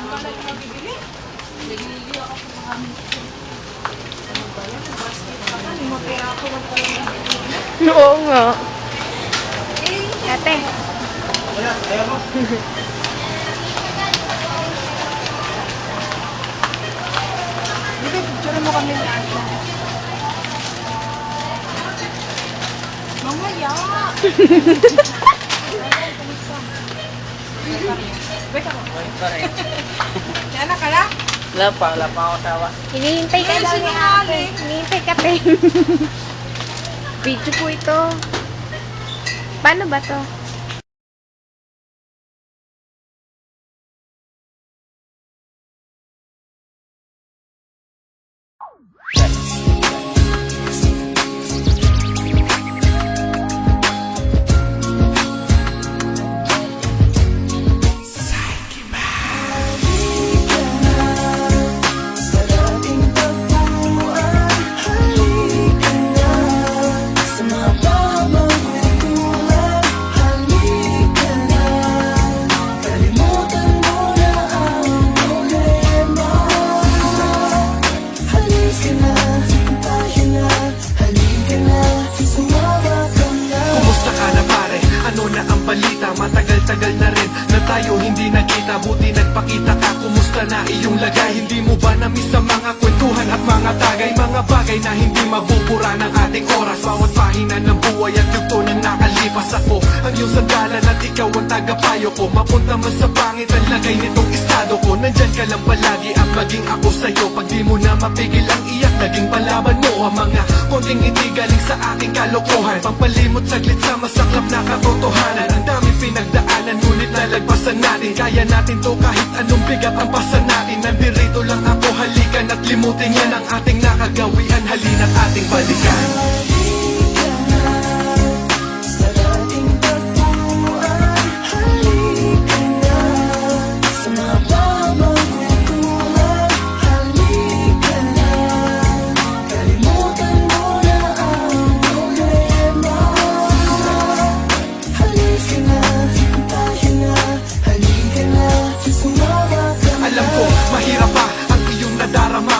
pala yung mabibili. Naglili ako sa mga amin. Ano ba yan? Basket pa ka. Lima pera ako magpala. Oo nga. Ate. Dito, picture mo kami ni Asha. Mamaya! Wait ako. Yan na ka na? Wala pa ako tawa. Hinihintay ka daw ni ate. Hinihintay ka, te. Video po ito. Paano ba to? Matagal-tagal na rin na tayo hindi nagkita. Buti nagpakita ka, kumusta na iyong lagay? Hindi mo ba na-miss ang mga kwentuhan at mga tagay? Mga bagay na hindi mabubura ng ating oras. Bawat pahina ng buhay at yugto ng nakalipas. Ako ang iyong sandalan at ikaw ang tagapayo ko. Mapunta man sa pangit ang lagay nitong estado ko. Nandyan ka lang palagi at maging ako sa'yo. Pag di mo na mapigil ang iyak, naging palaban mo. Ang mga konting ngiti galing sa aking kalokohan. Pampalimot saglit sa masaklap na katotohanan. Ang dami pinagdaanan, ngunit nalagpasan natin. Kaya natin to kahit anong bigat ang pasan natin. Nandirito lang ako, halikan at limutin yan ang ating nakagawian. Halina't ating balikan.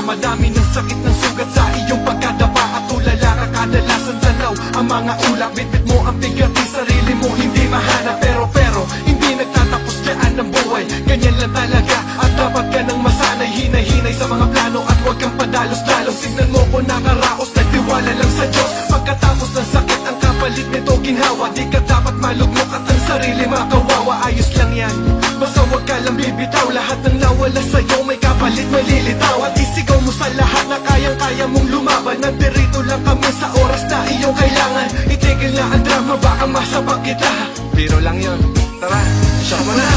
Madami ng sakit ng sugat sa iyong pagkadapa at tulala ka kadalasan tanaw ang mga ulap. Bitbit mo ang bigat ng sarili mo, hindi mahanap. Pero hindi nagtatapos dyan ang buhay. Ganyan lang talaga at dapat ka nang masanay. Hinay-hinay sa mga plano at huwag kang padalos-dalos. Signan mo ko nakaraos, nagtiwala lang sa Diyos. Pagkatapos ng sakit ang kapalit nito ginhawa. Di ka dapat malugmok at ang sarili makawawa. Ayos lang yan, basta huwag ka lang bibitaw. Lahat ng nawala sa'yo may kapalit, may lilitaw. At isigaw mo sa lahat na kayang-kaya mong lumaban. Nandirito lang kami sa oras na iyong kailangan. Itigil na ang drama, baka masabak kita. Biro lang yun, tara, siya mo na.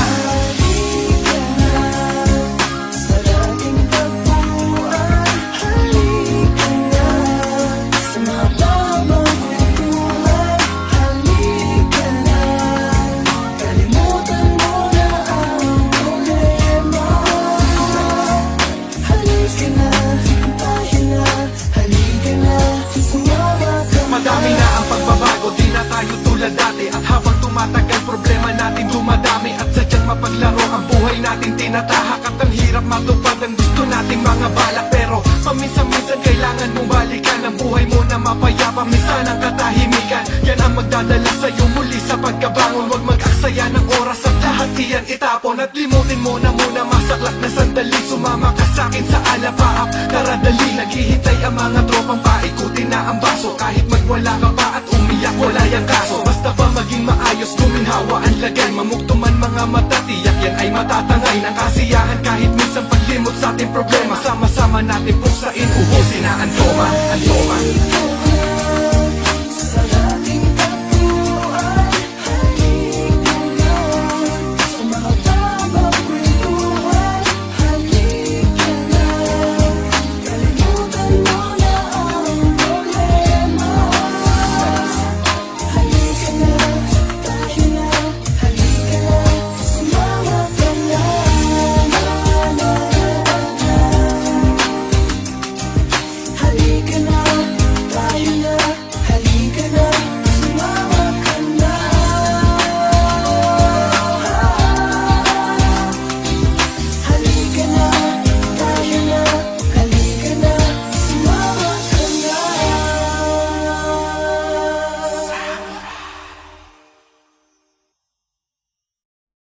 Madami na ang pagbabago, di na tayo tulad dati. At habang tumatagal, problema natin dumadami. At sadyang mapaglaro ang buhay natin tinatahak. At ang hirap matupad ang gusto nating mga balak. Pero paminsan-minsan kailangan mong balikan ang buhay mo na mapayapa. Minsan ang katahimikan, yan ang magdadala sa'yo muli sa pagkabangon. Huwag mag-aksaya ng oras at lahat iyan itapon. At limutin mo na muna masaklak na sandali. Sumama ka sa'kin sa alapaap, karadali. Naghihintay ang mga tropang paikutin na ang baso. Kahit magwala ka pa at umiyak, wala yang kaso. Basta ba maging maayos, guminhawa ang lagay. Mamuktuman mga mata, tiyak yan ay matatangay ng kasiyahan. Kahit minsan paglimot sa ating problema, sama-sama natin puksain, ubusin na ang toma, ang toma.